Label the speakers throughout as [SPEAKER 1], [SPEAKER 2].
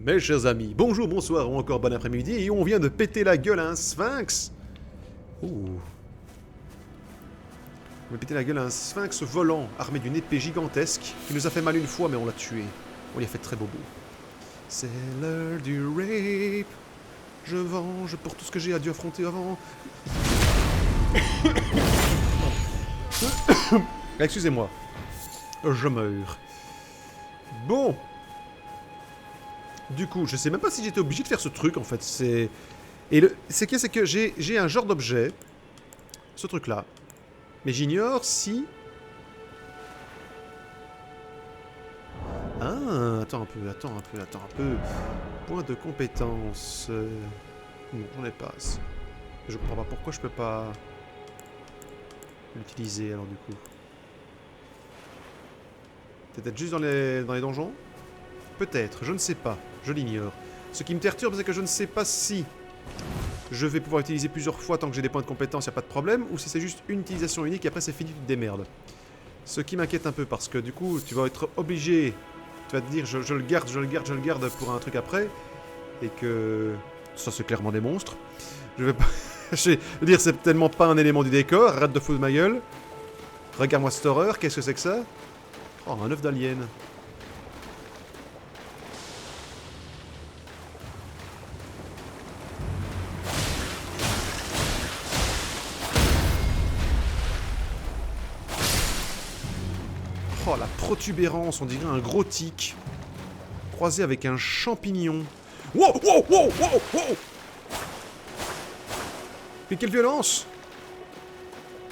[SPEAKER 1] Mes chers amis, bonjour, bonsoir ou encore bon après-midi, et on vient de péter la gueule à un sphinx. Ouh. On a pété la gueule à un sphinx volant, armé d'une épée gigantesque, qui nous a fait mal une fois, mais on l'a tué. On lui a fait très bobo. C'est l'heure du rape. Je venge pour tout ce que j'ai dû affronter avant. Excusez-moi. Je meurs. Bon. Du coup, je sais même pas si j'étais obligé de faire ce truc en fait. C'est que j'ai un genre d'objet, ce truc-là, mais j'ignore si. Ah, attends un peu. Point de compétence. Non, j'en ai pas. Je comprends pas pourquoi je peux pas l'utiliser alors du coup. Peut-être juste dans les donjons? Peut-être, je ne sais pas, je l'ignore. Ce qui me perturbe, c'est que je ne sais pas si je vais pouvoir utiliser plusieurs fois tant que j'ai des points de compétence, y a pas de problème, ou si c'est juste une utilisation unique et après c'est fini, tu te démerdes. Ce qui m'inquiète un peu parce que du coup, tu vas être obligé, tu vas te dire je le garde pour un truc après, et que ça c'est clairement des monstres. Je vais pas, je veux dire c'est tellement pas un élément du décor, arrête de foutre de ma gueule. Regarde-moi cette horreur, qu'est-ce que c'est que ça? Oh, un œuf d'alien. Oh, la protubérance, on dirait un gros tic. Croisé avec un champignon. Wow, wow, wow, wow, wow. Mais quelle violence!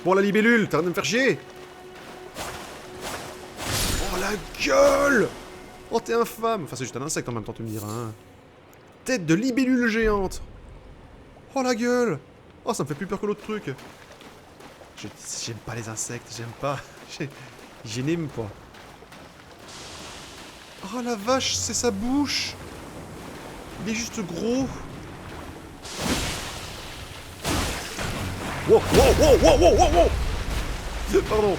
[SPEAKER 1] Bon, la libellule, t'arrêtes de me faire chier! Oh, la gueule! Oh, t'es infâme! Enfin, c'est juste un insecte en même temps, tu me diras, hein. Tête de libellule géante! Oh, la gueule! Oh, ça me fait plus peur que l'autre truc. J'aime pas les insectes, j'aime pas. Je n'aime pas. Oh la vache, c'est sa bouche. Il est juste gros. Wow, wow, wow, wow, wow, wow, wow. Pardon.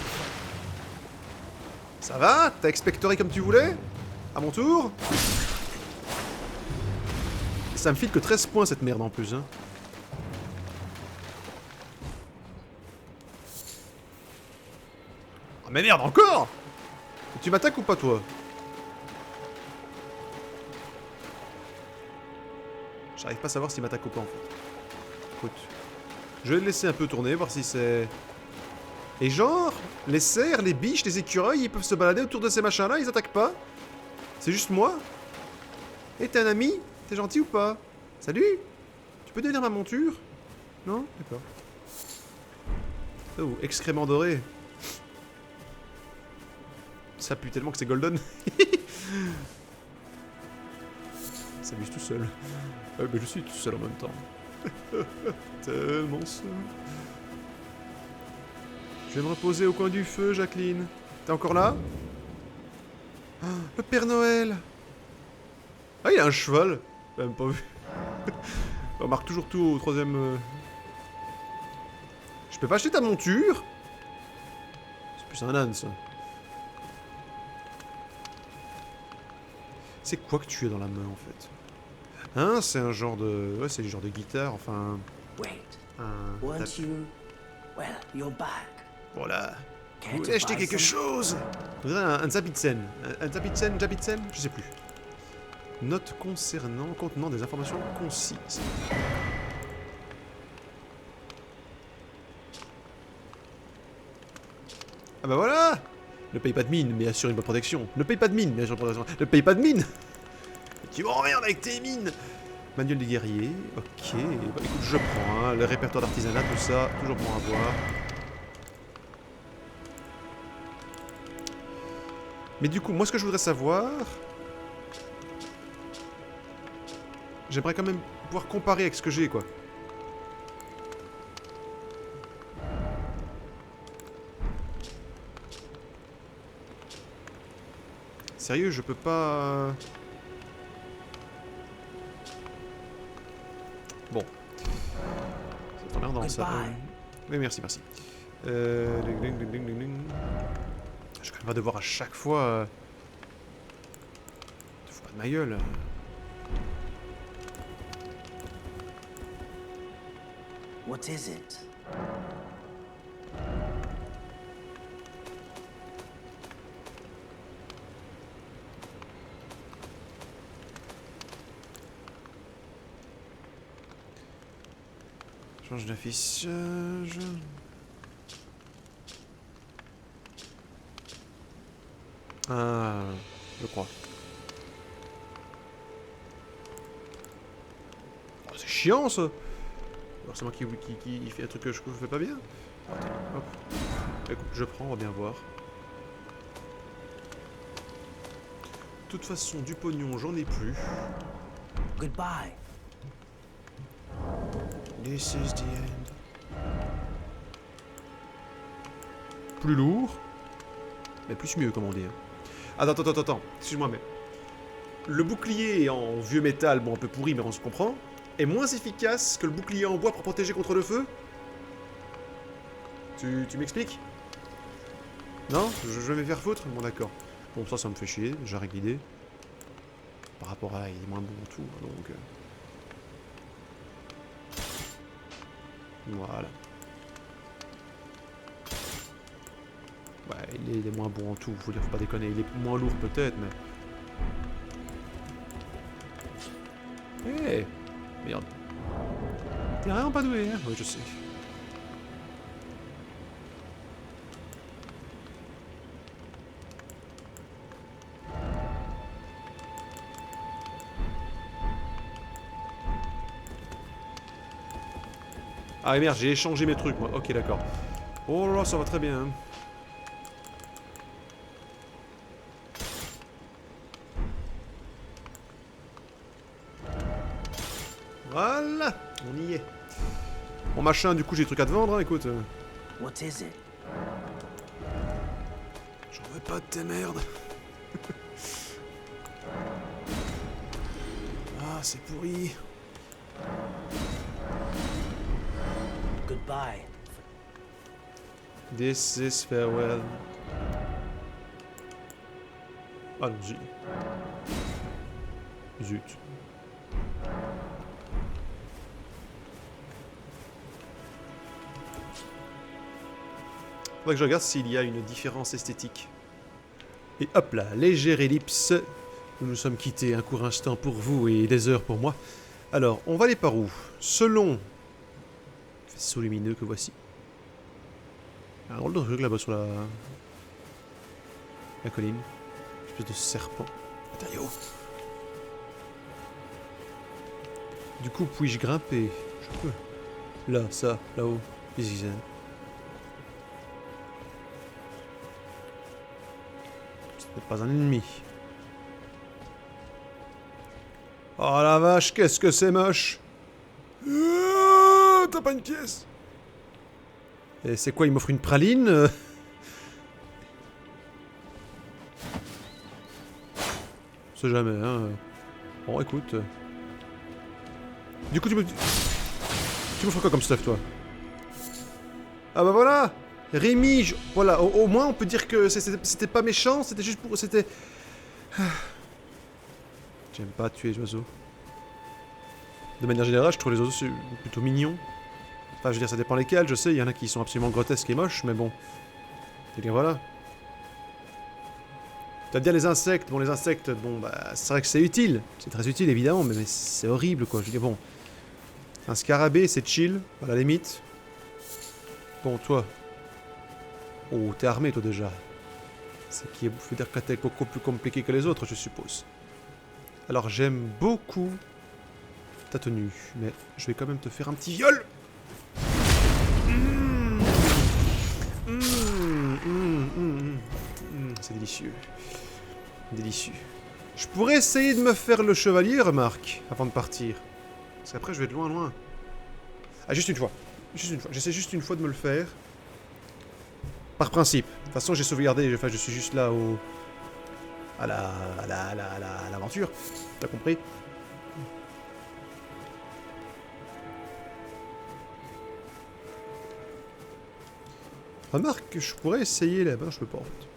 [SPEAKER 1] Ça va? T'as expectoré comme tu voulais? À mon tour? Ça me file que 13 points cette merde en plus, hein. Oh mais merde, encore! Tu m'attaques ou pas, toi? J'arrive pas à savoir s'il m'attaque ou pas, en fait. Écoute. Je vais le laisser un peu tourner, voir si c'est... Et genre, les cerfs, les biches, les écureuils, ils peuvent se balader autour de ces machins-là, ils attaquent pas? C'est juste moi? Eh, t'es un ami? T'es gentil ou pas? Salut? Tu peux devenir ma monture? Non? D'accord. Oh, excrément doré. Ça pue tellement que c'est golden. Ça s'amuse tout seul. Mais je suis tout seul en même temps. Tellement seul. Je vais me reposer au coin du feu, Jacqueline. T'es encore là? Ah, le Père Noël! Ah, il a un cheval! J'ai même pas vu. On marque toujours tout au troisième... Je peux pas acheter ta monture? C'est plus un âne, ça. C'est quoi que tu as dans la main, en fait? Hein, c'est un genre de... Ouais, c'est le genre de guitare, enfin...
[SPEAKER 2] Wait.
[SPEAKER 1] Un...
[SPEAKER 2] Once you... Well, you're back.
[SPEAKER 1] Voilà. Vous
[SPEAKER 2] Can't
[SPEAKER 1] voulez
[SPEAKER 2] you
[SPEAKER 1] acheter
[SPEAKER 2] buy
[SPEAKER 1] quelque
[SPEAKER 2] some-
[SPEAKER 1] chose? On dirait un Zapitzen. Un Zapitzen? Je sais plus. Note contenant des informations concises. Ah bah voilà! Ne paye pas de mine, mais assure une bonne protection. Ne paye pas de mine, mais assure une bonne protection. Ne paye pas de mine! Tu m'emmerdes avec tes mines! Manuel des guerriers, ok. Bah écoute, je prends, hein. Le répertoire d'artisanat, tout ça, toujours bon à voir. Mais du coup, moi ce que je voudrais savoir... J'aimerais quand même pouvoir comparer avec ce que j'ai, quoi. Sérieux, je peux pas... Bon. C'est emmerdant, ça. Oui, merci, merci. Je vais quand même devoir à chaque fois... Te fous pas de ma gueule.
[SPEAKER 2] What is it?
[SPEAKER 1] Change d'affichage. Ah, je crois. Oh, c'est chiant ça. Alors c'est moi qui fait un truc que je fais pas bien. Attends, hop. Écoute, je prends, on va bien voir. De toute façon, du pognon, j'en ai plus.
[SPEAKER 2] Goodbye.
[SPEAKER 1] This is the end. Plus lourd. Mais plus mieux, comme on dit. Attends. Excuse-moi, mais... Le bouclier en vieux métal, bon, un peu pourri, mais on se comprend, est moins efficace que le bouclier en bois pour protéger contre le feu? Tu m'expliques? Non? Je vais me faire foutre? Bon, d'accord. Bon, ça me fait chier, j'arrête l'idée. Par rapport à... Il est moins bon en tout, donc... Voilà. Ouais, il est moins bon en tout, faut dire, faut pas déconner. Il est moins lourd peut-être, mais... Eh merde. T'es vraiment pas doué, hein? Oui, je sais. Ah merde, j'ai échangé mes trucs, moi. Ok, d'accord. Oh là là, ça va très bien. Hein. Voilà, on y est. Bon machin, du coup j'ai des trucs à te vendre, hein, écoute.
[SPEAKER 2] What is it?
[SPEAKER 1] J'en veux pas de tes merdes. Ah, c'est pourri.
[SPEAKER 2] Goodbye.
[SPEAKER 1] This is farewell. Allons-y. Zut. Faudrait que je regarde s'il y a une différence esthétique. Et hop là, légère ellipse. Nous nous sommes quittés un court instant pour vous et des heures pour moi. Alors, on va aller par où? Selon... Faisceau lumineux que voici. Un drôle de truc là-bas sur la colline. Une espèce de serpent. Matériaux. Du coup, puis-je grimper? Je peux. Là, ça, là-haut. Ici, ce n'est pas un ennemi. Oh la vache, qu'est-ce que c'est moche! T'as pas une pièce? Et c'est quoi, il m'offre une praline? On sait jamais, hein. Bon, écoute. Du coup, tu m'offres quoi comme stuff, toi? Ah bah voilà! Rémi, voilà, au moins on peut dire que c'était pas méchant, c'était juste pour... C'était... J'aime pas tuer les oiseaux. De manière générale, je trouve les oiseaux plutôt mignons. Enfin, je veux dire, ça dépend lesquels, je sais, il y en a qui sont absolument grotesques et moches, mais bon. Et bien voilà. Tu vas me dire les insectes, bon les insectes, bon bah c'est vrai que c'est utile. C'est très utile évidemment, mais c'est horrible quoi. Je veux dire, bon. Un scarabée, c'est chill, à la limite. Bon, toi. Oh, t'es armé toi déjà. C'est qui veut dire que t'es beaucoup plus compliqué que les autres, je suppose. Alors j'aime beaucoup ta tenue, mais je vais quand même te faire un petit viol. C'est délicieux. Délicieux. Je pourrais essayer de me faire le chevalier, remarque, avant de partir. Parce qu'après, je vais de loin, loin. Ah, juste une fois. Juste une fois. J'essaie juste une fois de me le faire. Par principe. De toute façon, j'ai sauvegardé. Enfin, je suis juste là au... à l'aventure. T'as compris? Remarque que je pourrais essayer là-bas. Je peux pas, en fait.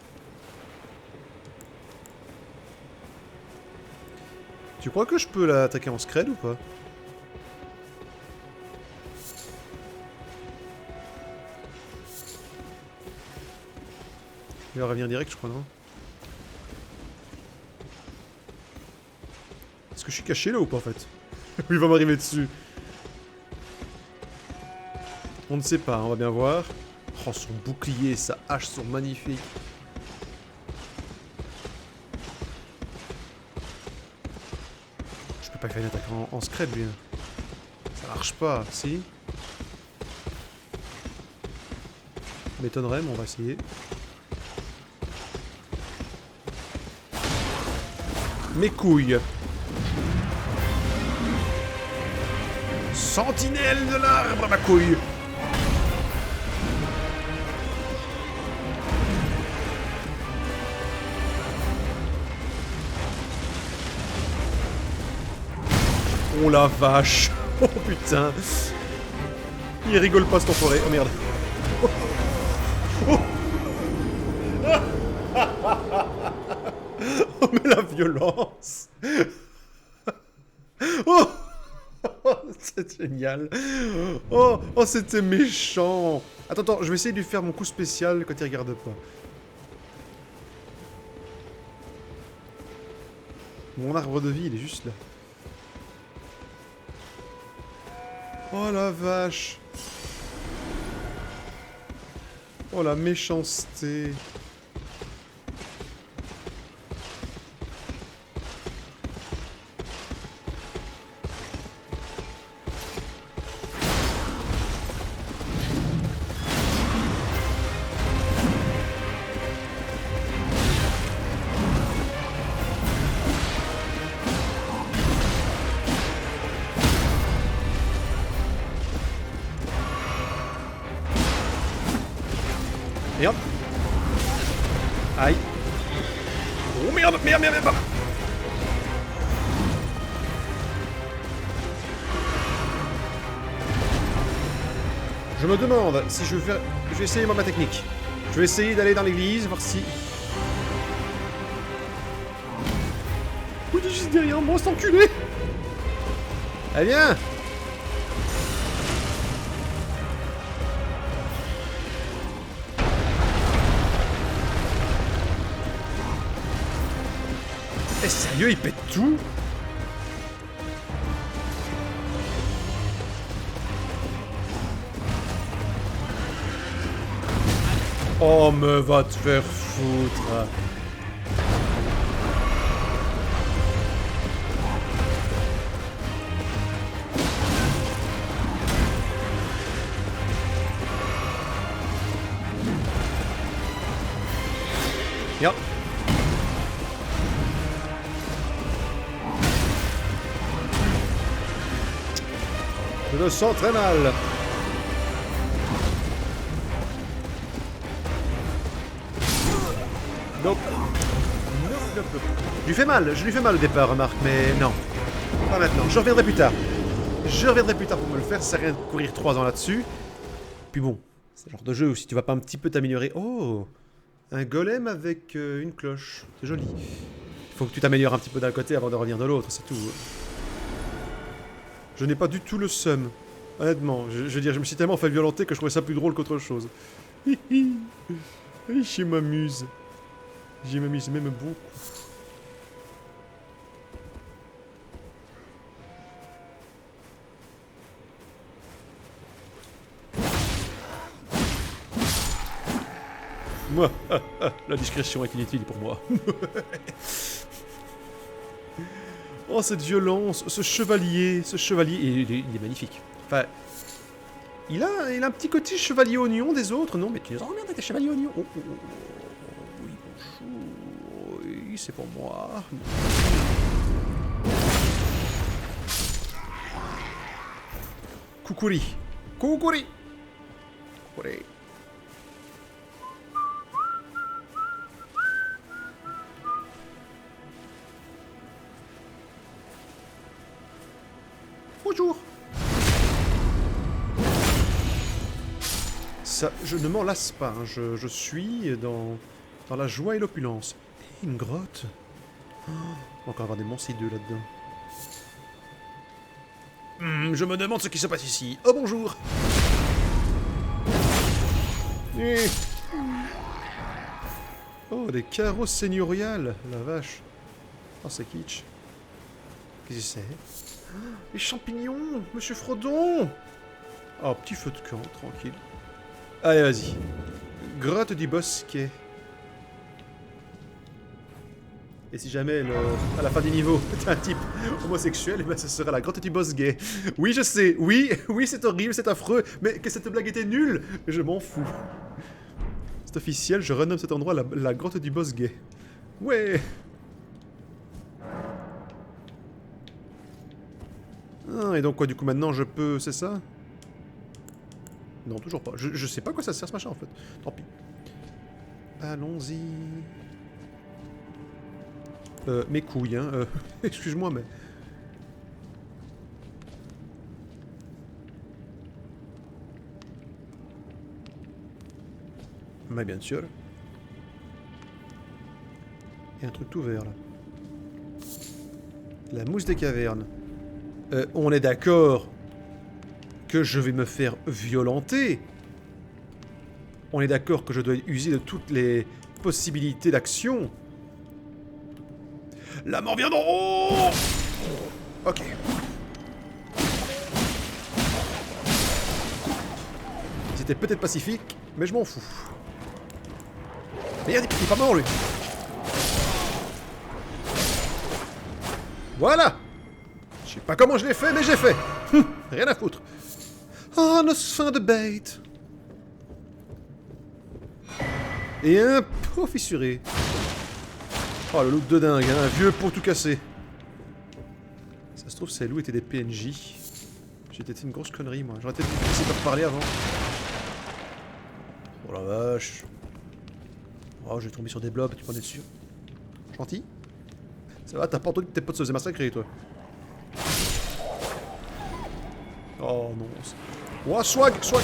[SPEAKER 1] Tu crois que je peux l'attaquer en scred ou pas? va revenir direct, je crois, non? Est-ce que je suis caché là ou pas en fait? Ou il va m'arriver dessus? On ne sait pas, on va bien voir. Oh, son bouclier et sa hache sont magnifiques. Je peux pas faire une attaque en scred, lui. Ça marche pas, si? M'étonnerait, mais on va essayer. Mes couilles. Sentinelle de l'arbre, ma couille. Oh la vache. Oh putain. Il rigole pas cet enfoiré. Oh merde. Oh. Oh mais la violence. Oh. C'est génial. Oh, oh c'était méchant. Attends, attends, je vais essayer de lui faire mon coup spécial quand il regarde pas. Mon arbre de vie, il est juste là. Oh la vache. Oh la méchanceté. Merde. Aïe. Oh merde, merde, merde, merde. Je me demande si je vais faire... Je vais essayer ma technique. Je vais essayer d'aller dans l'église, voir si... Oui, il est juste derrière moi, cet enculé. Allez, viens. Eh, sérieux, il pète tout? Oh, me va te faire foutre. Merde. Je le sens très mal. Nope. Nope. Je lui fais mal, au départ, remarque, mais non. Pas maintenant, je reviendrai plus tard. Je reviendrai plus tard pour me le faire, ça sert à rien de courir 3 ans là-dessus. Puis bon, c'est le genre de jeu où si tu vas pas un petit peu t'améliorer... Oh, un golem avec une cloche, c'est joli. Il faut que tu t'améliores un petit peu d'un côté avant de revenir de l'autre, c'est tout. Je n'ai pas du tout le seum. Honnêtement, je veux dire, je me suis tellement fait violenter que je trouvais ça plus drôle qu'autre chose. Je m'amuse. Je m'amuse même beaucoup. Moi, la discrétion est inutile pour moi. Oh, cette violence, ce chevalier, il est magnifique. Enfin, il a un petit côté chevalier oignon des autres, non? Mais tu les emmerdes avec tes chevaliers oignons. Oh, oh, oh, oui, bonjour. Oui, c'est pour moi. Coucouri. Coucouri. Coucouri. Bonjour. Ça, je ne m'en lasse pas, hein. Je suis dans la joie et l'opulence. Et une grotte. Oh, on va encore avoir des monstres hideux là-dedans. Je me demande ce qui se passe ici. Oh bonjour. Oh, des carreaux seigneuriales. La vache. Oh, c'est kitsch. Qu'est-ce que c'est? Les champignons, Monsieur Frodon. Oh, petit feu de camp, tranquille. Allez, vas-y. Grotte du Bosquet. Et si jamais, à la fin du niveau, t'es un type homosexuel, et ben ce sera la grotte du Bosquet. Oui, je sais, oui, oui, c'est horrible, c'est affreux, mais que cette blague était nulle, je m'en fous. C'est officiel, je renomme cet endroit la grotte du Bosquet. Ouais. Ah, et donc quoi, du coup, maintenant, je peux... C'est ça? Non, toujours pas. Je sais pas à quoi ça sert, ce machin, en fait. Tant pis. Allons-y... mes couilles, hein. Excuse-moi, mais... Mais bien sûr. Il y a un truc tout vert, là. La mousse des cavernes. On est d'accord que je vais me faire violenter. On est d'accord que je dois user de toutes les possibilités d'action. La mort vient d'en haut. Ok. C'était peut-être pacifique, mais je m'en fous. Mais il est pas mort, lui. Voilà. Je sais pas comment je l'ai fait, mais j'ai fait. Rien à foutre. Ah, notre fin de bait. Et un pot fissuré. Oh, le loot de dingue, hein, un vieux pot tout cassé. Ça se trouve, ces loups étaient des PNJ. J'ai été une grosse connerie, moi. J'aurais peut-être dû essayer de reparler avant. Oh la vache. Oh, j'ai tombé sur des blobs, tu peux en être sûr. Gentil. Ça va, t'as pas entendu que tes potes se faisaient massacrer, toi. Oh non. Oh, swag, swag.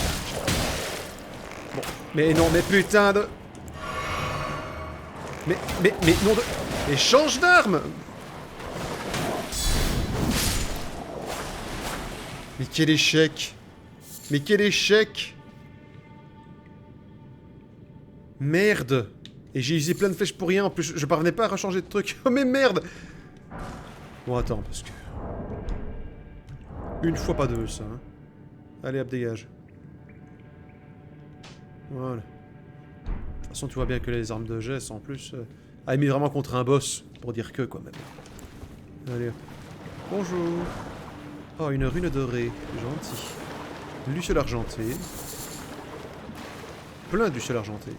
[SPEAKER 1] Bon, mais non, mais putain de... Mais non de... Mais change d'arme. Mais quel échec. Mais quel échec. Merde. Et j'ai usé plein de flèches pour rien, en plus je parvenais pas à rechanger de truc. Oh mais merde. Bon attends, parce que... Une fois pas deux, ça. Hein. Allez, hop, dégage. Voilà. De toute façon, tu vois bien que les armes de jet, en plus... Ah, mis vraiment contre un boss, pour dire que, quoi, même. Allez. Bonjour. Oh, une rune dorée. Gentil. Luciole argenté. Plein de lucioles argenté.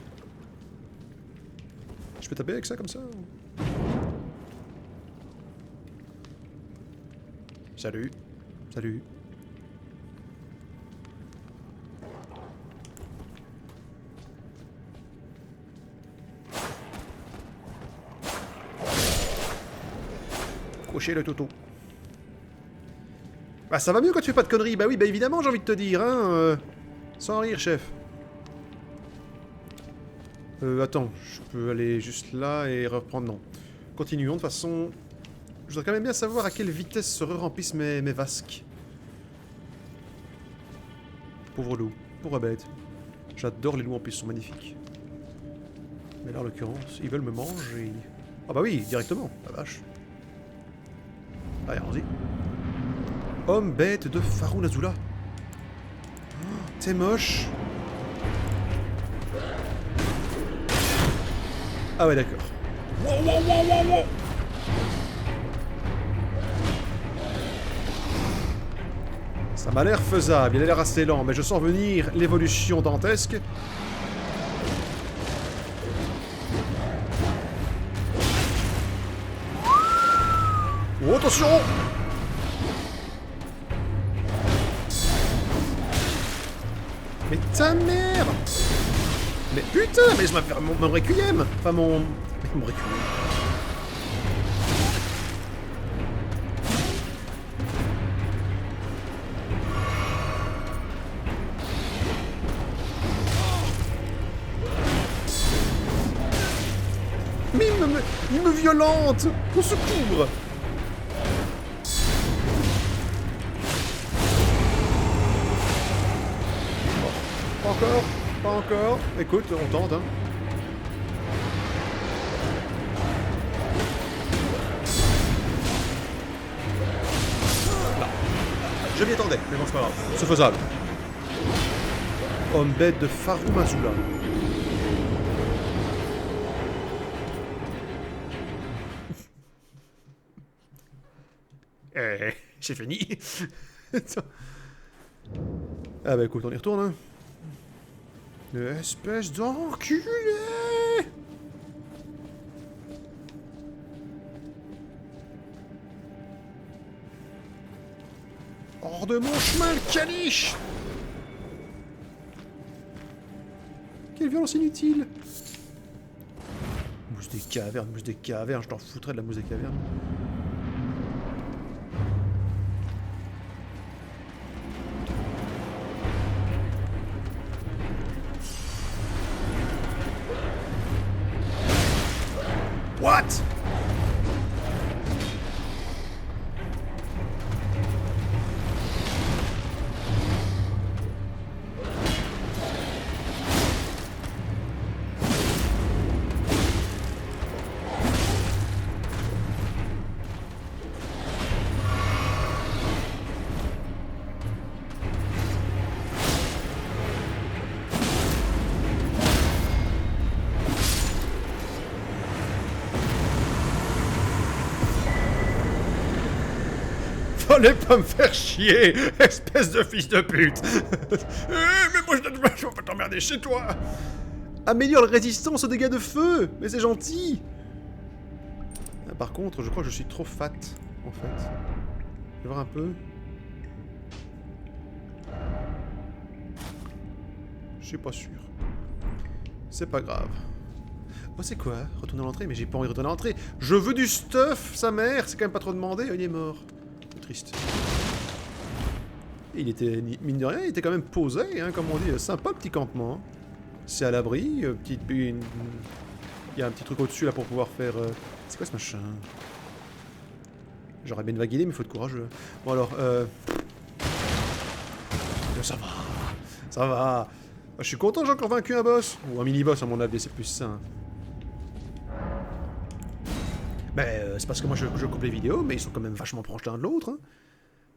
[SPEAKER 1] Je peux taper avec ça, comme ça? Salut. Salut. Crochet le toto. Bah ça va mieux quand tu fais pas de conneries. Bah oui, bah évidemment j'ai envie de te dire, hein. Sans rire, chef. Attends, je peux aller juste là et reprendre, non. Continuons, de toute façon... Je voudrais quand même bien savoir à quelle vitesse se remplissent mes vasques. Pauvre loup, pauvre bête. J'adore les loups en plus, ils sont magnifiques. Mais là, en l'occurrence, ils veulent me manger. Ah bah oui, directement, la vache. Allez, allons-y. Homme bête de Faroun Azula. Oh, t'es moche. Ah ouais, d'accord. Wow, wow, wow, wow, wow. Ça m'a l'air faisable, il a l'air assez lent, mais je sens venir l'évolution dantesque. Oh, attention! Mais ta mère! Mais putain, mais je vais faire mon requiem! Enfin, mon requiem. Mais il me violente! Au secours! Pas encore, pas encore. Écoute, on tente, hein. Je m'y attendais, mais bon, c'est pas grave. C'est faisable. Homme bête de Farou Mazula. C'est fini. Ah bah écoute, on y retourne, hein. Espèce d'enculé! Hors de mon chemin, le caniche! Quelle violence inutile! Mousse des cavernes, je t'en foutrais de la mousse des cavernes. What? Fallait pas me faire chier, espèce de fils de pute. Mais moi je vais pas t'emmerder chez toi. Améliore la résistance aux dégâts de feu. Mais c'est gentil. Ah, par contre, je crois que je suis trop fat, en fait. Je vais voir un peu. Je suis pas sûr. C'est pas grave. Oh, c'est quoi? Retourner à l'entrée? Mais j'ai pas envie de retourner à l'entrée. Je veux du stuff, sa mère. C'est quand même pas trop demandé. Oh, il est mort. C'est triste. Et il était, mine de rien, il était quand même posé, hein, comme on dit. Sympa, le petit campement. C'est à l'abri. Il y a un petit truc au-dessus, là, pour pouvoir faire... C'est quoi ce machin? J'aurais bien vagué, mais il faut être courageux. Bon, alors, ça va. Ça va. Je suis content, j'ai encore vaincu un boss. Ou un mini-boss, à mon avis, c'est plus sain. Mais c'est parce que moi, je coupe les vidéos, mais ils sont quand même vachement proches l'un de l'autre. Hein.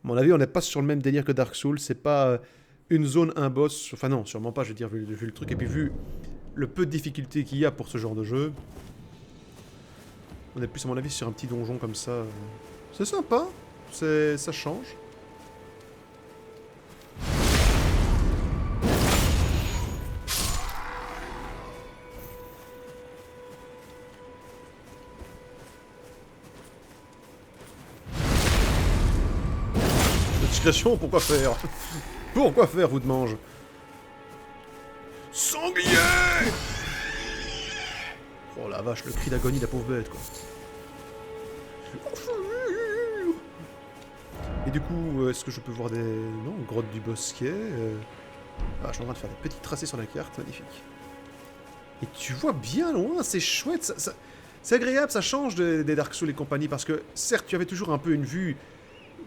[SPEAKER 1] À mon avis, on n'est pas sur le même délire que Dark Souls. C'est pas une zone, un boss. Enfin non, sûrement pas, je veux dire, vu le truc. Et puis vu le peu de difficulté qu'il y a pour ce genre de jeu, on est plus, à mon avis, sur un petit donjon comme ça. C'est sympa. Ça change. Pourquoi faire? Pourquoi faire, vous de mange? Sanglier! Oh la vache, le cri d'agonie de la pauvre bête, quoi. Et du coup, est-ce que je peux voir des... Non, grotte du bosquet. Ah, je suis en train de faire des petits tracés sur la carte, magnifique. Et tu vois bien loin, c'est chouette, c'est agréable, ça change des Dark Souls et compagnie, parce que, certes, tu avais toujours un peu une vue...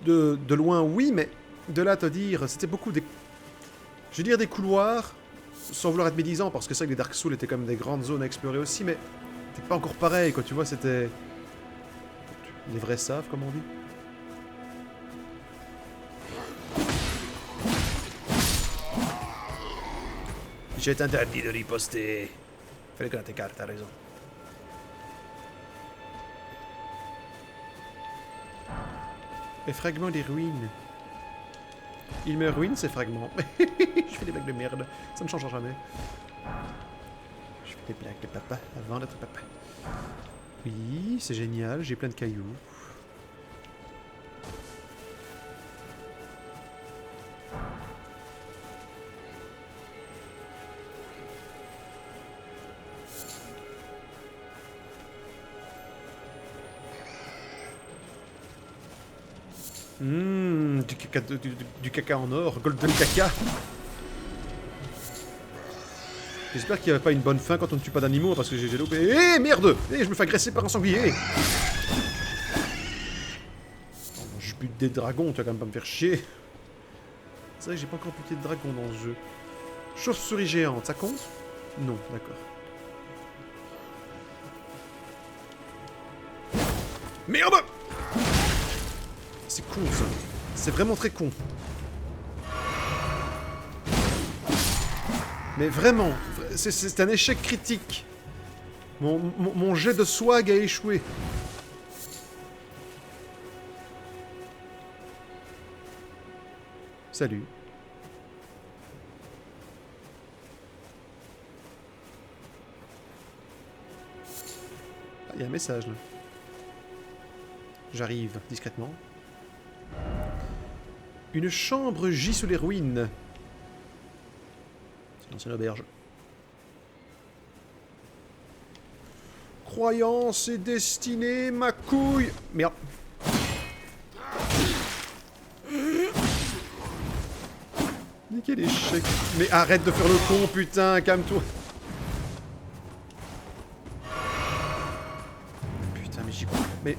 [SPEAKER 1] De loin, oui, mais de là à te dire, c'était beaucoup des... Je veux dire des couloirs, sans vouloir être médisant, parce que c'est vrai que les Dark Souls étaient quand même des grandes zones à explorer aussi, mais c'était pas encore pareil, quoi, tu vois, c'était... Les vrais savent, comme on dit. J'ai interdit de riposter. Fallait que la t'écarte, t'as raison. Les fragments des ruines. Il me ruine ces fragments. Je fais des blagues de merde. Ça ne changera jamais. Je fais des blagues de papa avant d'être papa. Oui, c'est génial. J'ai plein de cailloux. Du caca en or, golden caca. J'espère qu'il n'y avait pas une bonne fin quand on ne tue pas d'animaux parce que j'ai loupé. Eh merde! Eh, je me fais agresser par un sanglier! Oh, je bute des dragons, tu vas quand même pas me faire chier. C'est vrai que j'ai pas encore buté de dragon dans ce jeu. Chauve-souris géante, ça compte? Non, d'accord. Merde! C'est con ça. C'est vraiment très con. Mais vraiment, c'est un échec critique. Mon jet de swag a échoué. Salut. Ah, il y a un message là. J'arrive discrètement. Une chambre gît sous les ruines. C'est l'ancienne auberge. Croyance et destinée, ma couille. Merde. Mais quel échec. Mais arrête de faire le con, putain, calme-toi. Putain, mais j'y crois. Mais...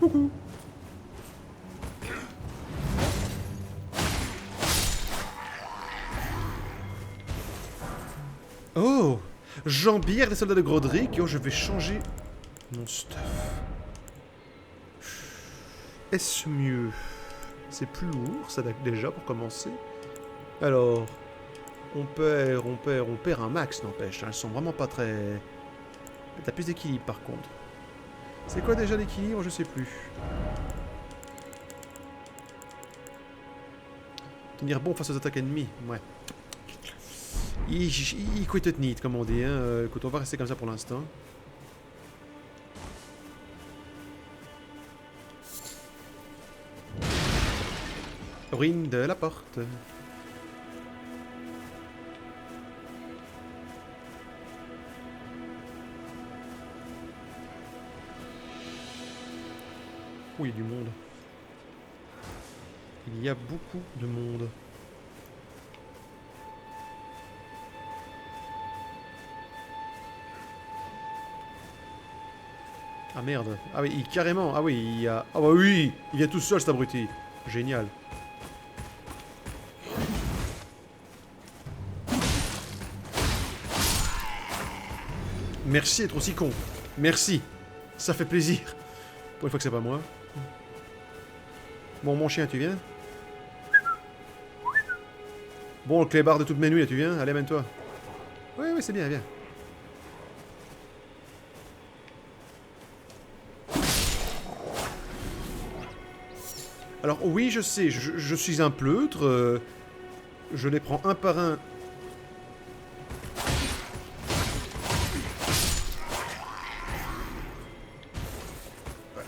[SPEAKER 1] Coucou. Oh, Jean-Pierre, des soldats de Grodrick. Oh, je vais changer mon stuff. Est-ce mieux? C'est plus lourd, ça déjà pour commencer. Alors, on perd un max, n'empêche. Elles sont vraiment pas très... T'as plus d'équilibre par contre. C'est quoi déjà l'équilibre? Je sais plus. Tenir bon face aux attaques ennemies, ouais. Il quit it neat, comme on dit. Hein. Écoute, on va rester comme ça pour l'instant. Ruine de la porte. Oh, il y a du monde. Il y a beaucoup de monde. Ah merde. Ah oui, carrément. Ah oui, il y a... Ah bah oui, il vient tout seul cet abruti. Génial. Merci d'être aussi con. Merci. Ça fait plaisir. Pour une fois que c'est pas moi. Bon, mon chien, tu viens? Bon, le clébard de toutes mes nuits, là, tu viens? Allez, amène-toi. Oui, oui, c'est bien, viens. Alors, oui, je sais, je suis un pleutre. Je les prends un par un.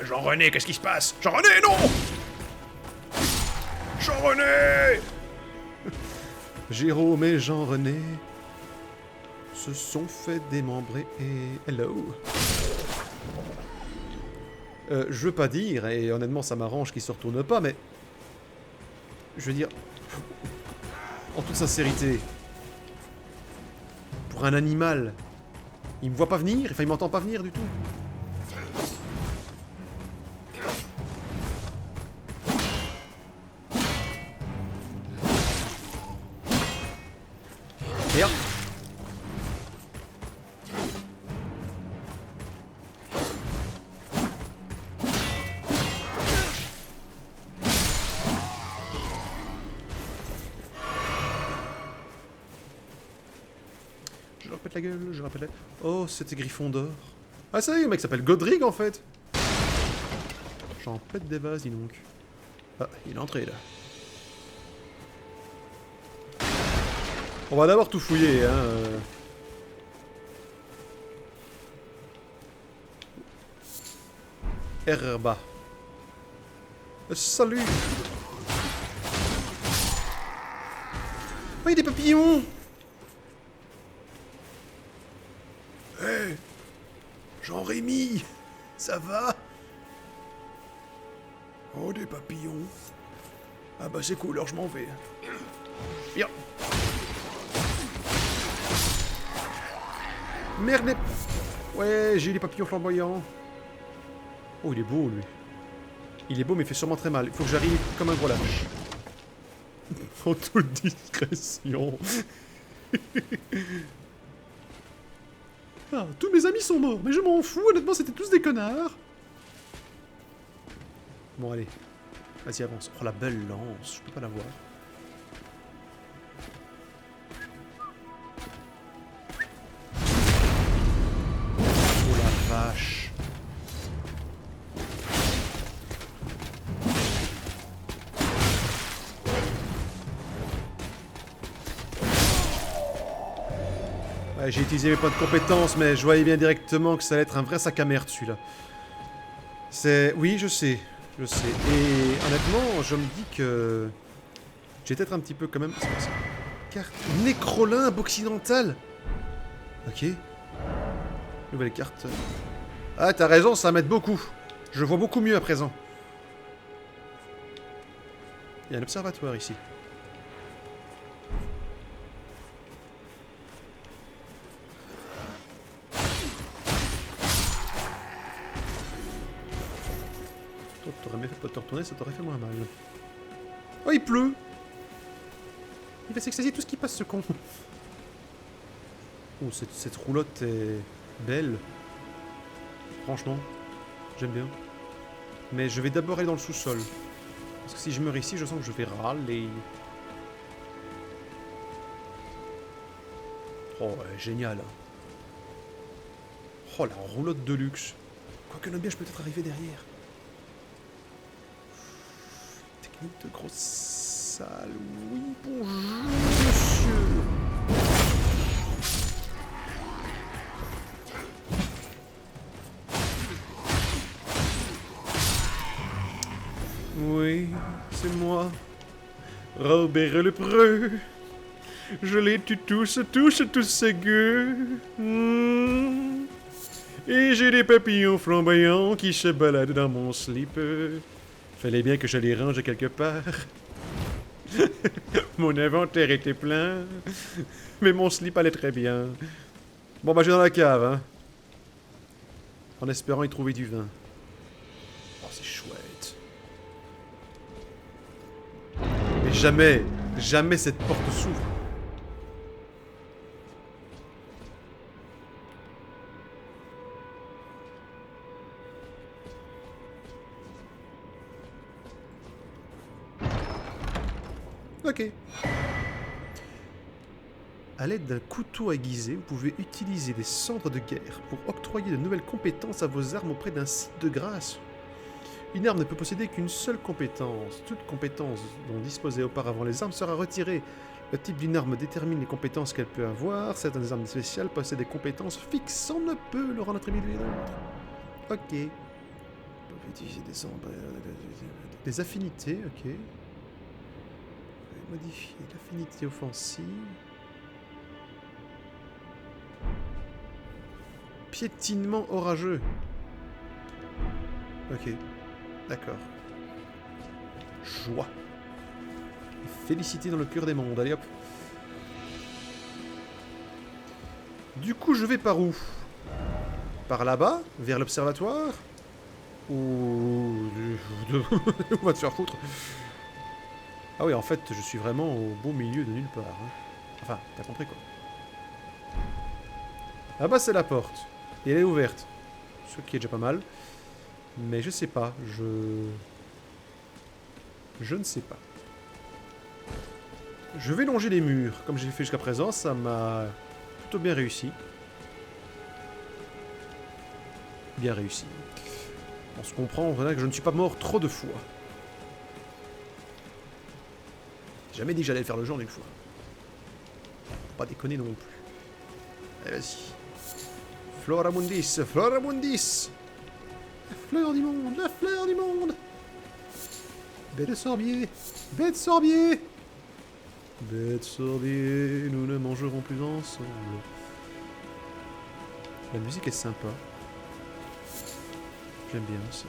[SPEAKER 1] Jean-René, qu'est-ce qui se passe? Jean-René, non! Jean-René! Jérôme et Jean-René se sont fait démembrer et... Hello! Je veux pas dire, et honnêtement ça m'arrange qu'il se retourne pas, mais... Je veux dire... En toute sincérité... Pour un animal... Il me voit pas venir, enfin il m'entend pas venir du tout. Merde. Je répète la gueule, je répète la... Oh, c'était Gryffondor. Ah ça y est, le mec s'appelle Godric en fait. J'en pète des vases, dis donc. Ah, il est entré là. On va d'abord tout fouiller, hein. Herba. Salut. Oh, il y a des papillons. Hé, hey, Jean-Rémy, ça va? Oh, des papillons. Ah bah c'est cool, alors je m'en vais. Bien. Merde, les... Ouais, j'ai eu les papillons flamboyants. Oh, il est beau, lui. Il est beau, mais il fait sûrement très mal. Il faut que j'arrive comme un gros lâche. En toute discrétion. Ah, tous mes amis sont morts, mais je m'en fous, honnêtement, c'était tous des connards. Bon, allez. Vas-y, avance. Oh, la belle lance. Je peux pas la voir. Oh la vache. Ouais, j'ai utilisé mes points de compétence, mais je voyais bien directement que ça allait être un vrai sac à merde celui-là. C'est... Oui, je sais. Je sais. Et honnêtement, je me dis que... J'ai peut-être un petit peu quand même... C'est quoi ça? Carte... Nécrolimbe occidental. Ok. Nouvelle carte. Ah, t'as raison, ça m'aide beaucoup. Je vois beaucoup mieux à présent. Il y a un observatoire ici. Toi, t'aurais bien fait pas te retourner, ça t'aurait fait moins mal. Oh, il pleut! Il va s'extasier tout ce qui passe, ce con. Oh, cette roulotte est belle. Franchement, j'aime bien. Mais je vais d'abord aller dans le sous-sol. Parce que si je meurs ici, je sens que je vais râler. Oh, ouais, génial. Oh, la roulotte de luxe. Quoique le bien, je peux peut-être arriver derrière. Technique de grosse salle. Oui, bonjour, monsieur. Oui, c'est moi. Robert le Preux. Je les tue tous ces gueux. Et j'ai des papillons flamboyants qui se baladent dans mon slip. Fallait bien que je les range quelque part. Mon inventaire était plein. Mais mon slip allait très bien. Bon bah je vais dans la cave, hein. En espérant y trouver du vin. Oh c'est chouette. Mais jamais, jamais cette porte s'ouvre. Ok. A l'aide d'un couteau aiguisé, vous pouvez utiliser des cendres de guerre pour octroyer de nouvelles compétences à vos armes auprès d'un site de grâce. Une arme ne peut posséder qu'une seule compétence. Toute compétence dont disposaient auparavant les armes sera retirée. Le type d'une arme détermine les compétences qu'elle peut avoir. Certaines armes spéciales possèdent des compétences fixes. On ne peut le rendre attribué de l'autre. Ok. Vous pouvez utiliser des affinités, ok. Vous pouvez modifier l'affinité offensive. Piétinement orageux. Ok. D'accord. Joie. Félicité dans le cœur des mondes. Allez hop. Du coup, je vais par où? Par là-bas? Vers l'observatoire? Ou... On va te faire foutre. Ah oui, en fait, je suis vraiment au beau milieu de nulle part. Hein. Enfin, t'as compris quoi. Là-bas, c'est la porte. Et elle est ouverte. Ce qui est déjà pas mal. Mais je sais pas. Je ne sais pas. Je vais longer les murs. Comme j'ai fait jusqu'à présent, ça m'a plutôt bien réussi. Bien réussi. On se comprend, voilà que je ne suis pas mort trop de fois. J'ai jamais dit que j'allais faire le genre d'une fois. Faut pas déconner non plus. Allez, vas-y. Floramundis, Floramundis. La fleur du monde, la fleur du monde. Baie de Sorbier, baie de Sorbier. Baie de Sorbier, nous ne mangerons plus ensemble. La musique est sympa. J'aime bien ça.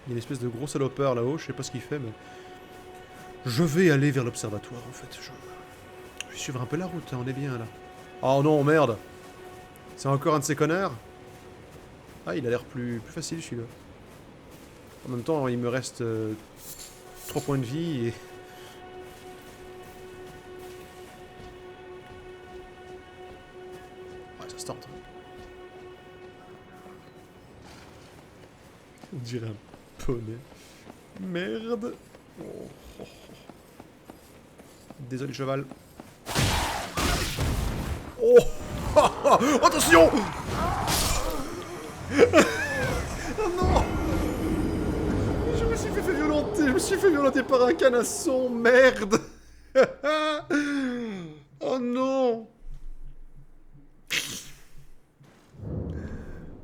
[SPEAKER 1] Il y a une espèce de gros salopard là-haut, je sais pas ce qu'il fait, mais... Je vais aller vers l'observatoire, en fait. Je vais suivre un peu la route, hein, on est bien, là. Oh non, merde. C'est encore un de ces connards. Ah, il a l'air plus facile, celui-là. En même temps, il me reste 3 points de vie, et... dirait un poney. Merde. Oh, oh, oh. Désolé, cheval. Oh, attention. Oh non. Je me suis fait violenter. Je me suis fait violenter par un canasson. Merde. Oh non.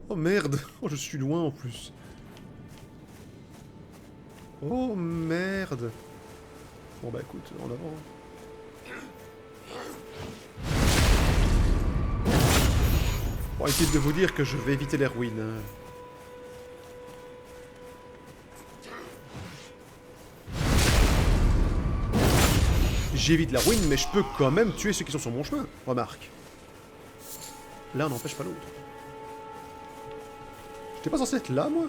[SPEAKER 1] Oh merde. Oh, je suis loin en plus. Oh merde. Bon bah écoute, en avant. Bon, inutile de vous dire que je vais éviter les ruines. Hein. J'évite la ruine, mais je peux quand même tuer ceux qui sont sur mon chemin. Remarque. L'un n'empêche pas l'autre. J'étais pas censé être là, moi?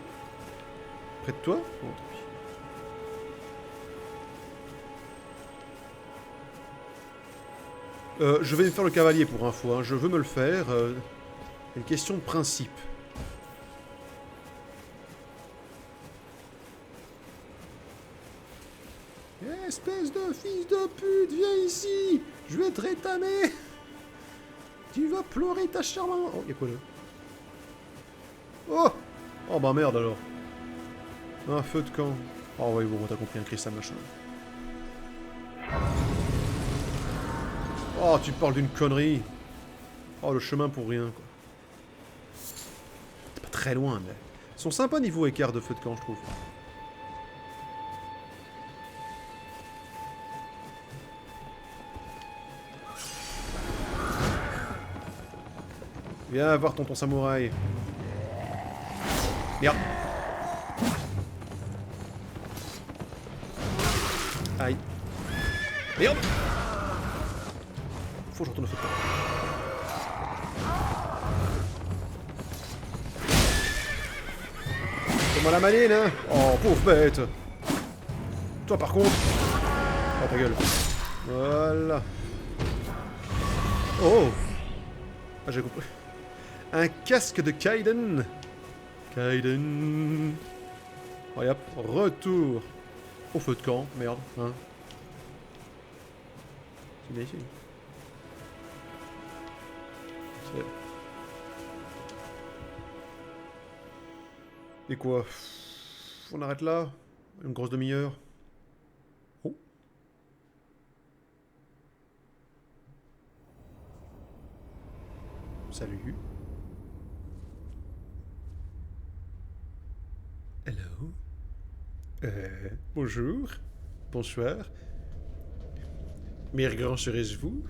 [SPEAKER 1] Près de toi? Bon, tant pis. Je vais me faire le cavalier pour info, hein. Je veux me le faire. Une question de principe. Espèce de fils de pute, viens ici. Je vais te rétamer. Tu vas pleurer ta charmante... Oh, y'a quoi là? Oh. Oh bah merde alors. Un feu de camp. Oh oui, bon, t'as compris, un cristal machin. Oh, tu parles d'une connerie. Oh, le chemin pour rien, quoi. C'est pas très loin, mais... Ils sont sympas niveau écart de feu de camp, je trouve. Viens voir tonton samouraï. Merde. Aïe. Merde. Faut que je retourne au feu de camp. Fais-moi la maline, hein. Oh, pauvre bête. Toi, par contre... Oh, ta gueule. Voilà. Oh. Ah, j'ai compris. Un casque de Kaiden. Kaiden. Oh, hop, retour au feu de camp. Merde, hein. C'est bien ici. Et quoi? On arrête là? Une grosse demi-heure? Oh. Salut. Hello. Bonjour. Bonsoir. Mirgan, serais-je vous?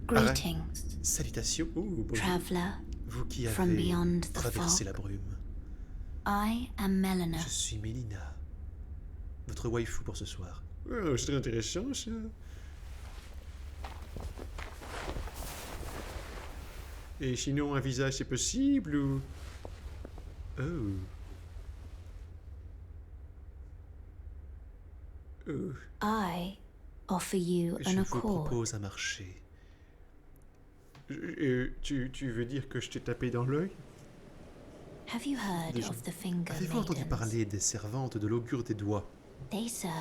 [SPEAKER 3] Greetings,
[SPEAKER 1] Salutations. Oh, bonjour.
[SPEAKER 3] traveler.
[SPEAKER 1] Vous qui
[SPEAKER 3] from
[SPEAKER 1] avez
[SPEAKER 3] beyond the
[SPEAKER 1] traversé
[SPEAKER 3] fog.
[SPEAKER 1] la brume.
[SPEAKER 3] I am Melina.
[SPEAKER 1] Je suis Mélina. Votre waifu pour ce soir. Oh, c'est très intéressant, ça. Et sinon, un visage, c'est possible ou... Oh. Oh.
[SPEAKER 3] I offer you
[SPEAKER 1] Je
[SPEAKER 3] an
[SPEAKER 1] vous
[SPEAKER 3] accord.
[SPEAKER 1] propose un marché. Tu veux dire que je t'ai tapé dans l'œil?
[SPEAKER 3] Have you heard
[SPEAKER 1] Déjà.
[SPEAKER 3] of the Finger
[SPEAKER 1] Avez-vous entendu
[SPEAKER 3] Maidens?
[SPEAKER 1] parler des servantes de l'augure des doigts?
[SPEAKER 3] They serve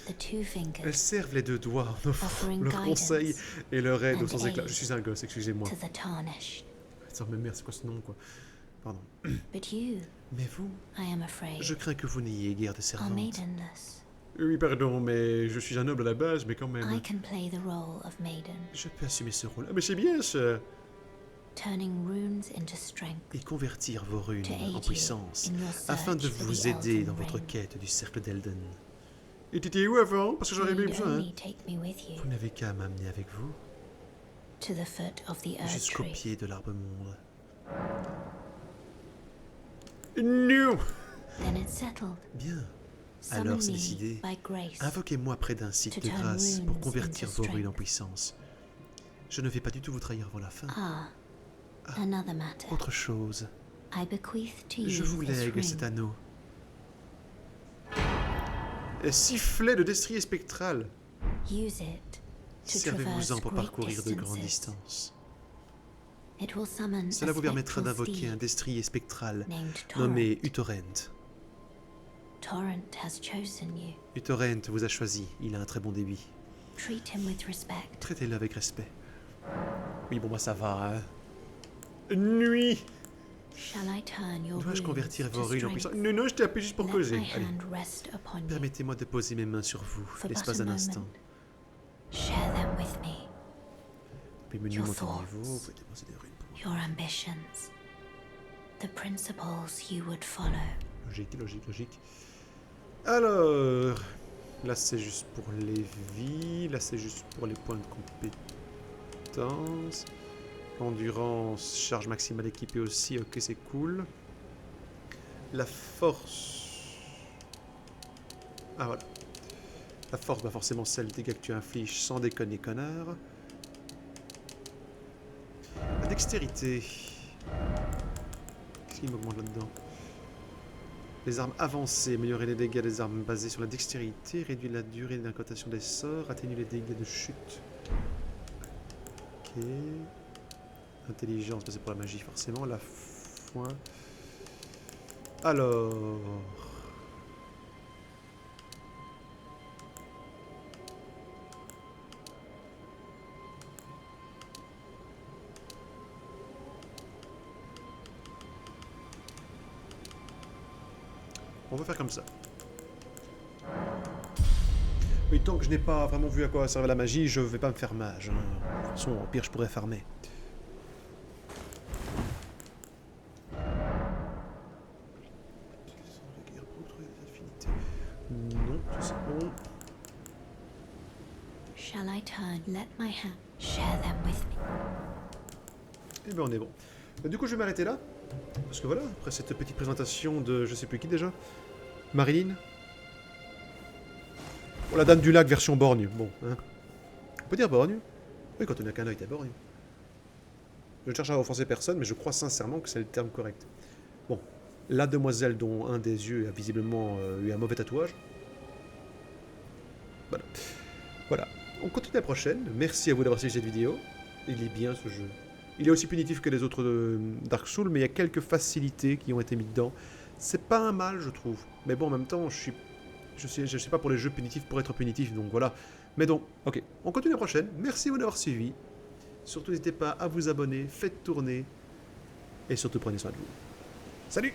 [SPEAKER 3] the two
[SPEAKER 1] Elles
[SPEAKER 3] fingers
[SPEAKER 1] servent les deux doigts en offrant
[SPEAKER 3] Offering
[SPEAKER 1] leur
[SPEAKER 3] guidance
[SPEAKER 1] conseil et leur aide
[SPEAKER 3] and
[SPEAKER 1] aux sans éclat.
[SPEAKER 3] aid
[SPEAKER 1] Je suis un gosse, excusez-moi.
[SPEAKER 3] to the tarnished.
[SPEAKER 1] Attends, mais merde, c'est quoi ce nom, quoi? Pardon.
[SPEAKER 3] But you,
[SPEAKER 1] Mais vous,
[SPEAKER 3] I am afraid,
[SPEAKER 1] je crains que vous n'ayez guère de
[SPEAKER 3] are
[SPEAKER 1] servantes.
[SPEAKER 3] maidenless.
[SPEAKER 1] Oui, pardon, mais je suis un noble à la base, mais quand
[SPEAKER 3] I
[SPEAKER 1] même.
[SPEAKER 3] can play the role of maiden,
[SPEAKER 1] Je peux assumer ce rôle. Ah, mais c'est bien ça!
[SPEAKER 3] turning runes into strength
[SPEAKER 1] Et convertir vos runes
[SPEAKER 3] to aid
[SPEAKER 1] en
[SPEAKER 3] you
[SPEAKER 1] puissance,
[SPEAKER 3] in your
[SPEAKER 1] afin de
[SPEAKER 3] search for
[SPEAKER 1] vous
[SPEAKER 3] the
[SPEAKER 1] aider
[SPEAKER 3] Elden
[SPEAKER 1] dans votre
[SPEAKER 3] Ring.
[SPEAKER 1] quête du cercle d'Elden. Et t'étais où avant? Parce que j'aurais bien
[SPEAKER 3] Need
[SPEAKER 1] besoin.
[SPEAKER 3] only take me with you
[SPEAKER 1] Vous n'avez qu'à m'amener avec vous,
[SPEAKER 3] to the foot of the Earth
[SPEAKER 1] jusqu'au
[SPEAKER 3] Tree.
[SPEAKER 1] pied de l'arbre monde. Non!
[SPEAKER 3] Then it's settled.
[SPEAKER 1] Bien.
[SPEAKER 3] Summon
[SPEAKER 1] Alors c'est
[SPEAKER 3] me
[SPEAKER 1] décidé.
[SPEAKER 3] by grace.
[SPEAKER 1] Invoquez-moi près d'un site
[SPEAKER 3] To
[SPEAKER 1] de
[SPEAKER 3] turn
[SPEAKER 1] grâce pour
[SPEAKER 3] runes
[SPEAKER 1] convertir
[SPEAKER 3] into
[SPEAKER 1] vos runes en
[SPEAKER 3] strength.
[SPEAKER 1] puissance. Je ne vais pas du tout vous trahir avant la fin.
[SPEAKER 3] Ah, another matter.
[SPEAKER 1] Autre chose,
[SPEAKER 3] I bequeath to
[SPEAKER 1] je
[SPEAKER 3] you
[SPEAKER 1] vous
[SPEAKER 3] this
[SPEAKER 1] lègue
[SPEAKER 3] ring.
[SPEAKER 1] cet anneau. Sifflet de destrier spectral.
[SPEAKER 3] Use it to
[SPEAKER 1] Servez-vous-en
[SPEAKER 3] traverse
[SPEAKER 1] pour
[SPEAKER 3] great
[SPEAKER 1] parcourir de grandes
[SPEAKER 3] distances.
[SPEAKER 1] distances.
[SPEAKER 3] It will summon
[SPEAKER 1] Cela
[SPEAKER 3] a
[SPEAKER 1] vous permettra
[SPEAKER 3] spectral
[SPEAKER 1] d'invoquer un
[SPEAKER 3] steed
[SPEAKER 1] destrier spectral
[SPEAKER 3] named
[SPEAKER 1] nommé
[SPEAKER 3] Torrent.
[SPEAKER 1] Utorrent.
[SPEAKER 3] Torrent has chosen you.
[SPEAKER 1] Et Torrent vous a choisi. Il a un très bon débit.
[SPEAKER 3] Treat him with respect.
[SPEAKER 1] Traitez-le avec respect. Oui, bon, moi ça va, hein. Nuit.
[SPEAKER 3] Shall I turn your
[SPEAKER 1] Dois-je
[SPEAKER 3] wounds
[SPEAKER 1] convertir vos
[SPEAKER 3] to
[SPEAKER 1] ruines en
[SPEAKER 3] strength?
[SPEAKER 1] puissance? Non, non, je t'ai appelé juste pour
[SPEAKER 3] Let
[SPEAKER 1] causer.
[SPEAKER 3] my
[SPEAKER 1] Allez,
[SPEAKER 3] hand rest upon you.
[SPEAKER 1] permettez-moi de poser mes mains sur vous,
[SPEAKER 3] For
[SPEAKER 1] l'espace
[SPEAKER 3] but a
[SPEAKER 1] d'un instant.
[SPEAKER 3] moment. Share them with me.
[SPEAKER 1] Puis menu
[SPEAKER 3] Your
[SPEAKER 1] monter
[SPEAKER 3] thoughts.
[SPEAKER 1] niveau, vous pouvez dépenser des ruines pour moi.
[SPEAKER 3] Your ambitions. The principles you would follow.
[SPEAKER 1] Logique, logique, logique. Alors, là c'est juste pour les vies, là c'est juste pour les points de compétence. Endurance, charge maximale équipée aussi, ok c'est cool. La force... Ah voilà. La force, bah forcément c'est le dégât que tu infliges sans déconner connard. La dextérité. Qu'est-ce qu'il m'augmente là-dedans? Les armes avancées, améliorer les dégâts des armes basées sur la dextérité, réduire la durée d'incantation des sorts, atténuer les dégâts de chute. Ok. Intelligence, bah c'est pour la magie forcément, la foin. Alors... On va faire comme ça. Oui, tant que je n'ai pas vraiment vu à quoi servait la magie, je vais pas me faire mage. Hein. De toute façon, au pire, je pourrais farmer. Non, ça c'est bon.
[SPEAKER 3] Shall I turn? Let my hand share them with me.
[SPEAKER 1] Et bien on est bon. Du coup je vais m'arrêter là. Parce que voilà, après cette petite présentation de je sais plus qui déjà. Marilyn. Bon, la dame du lac version borgne. Bon, hein. On peut dire borgne. Oui, quand on n'a qu'un œil, t'es borgne. Je ne cherche à offenser personne, mais je crois sincèrement que c'est le terme correct. Bon, la demoiselle dont un des yeux a visiblement eu un mauvais tatouage. Voilà. Voilà. On continue la prochaine. Merci à vous d'avoir suivi cette vidéo. Il est bien ce jeu. Il est aussi punitif que les autres de Dark Souls, mais il y a quelques facilités qui ont été mises dedans. C'est pas un mal, je trouve. Mais bon, en même temps, je sais pas pour les jeux punitifs pour être punitif, donc voilà. Mais donc, ok. On continue la prochaine. Merci à vous d'avoir suivi. Surtout, n'hésitez pas à vous abonner, faites tourner. Et surtout, prenez soin de vous. Salut!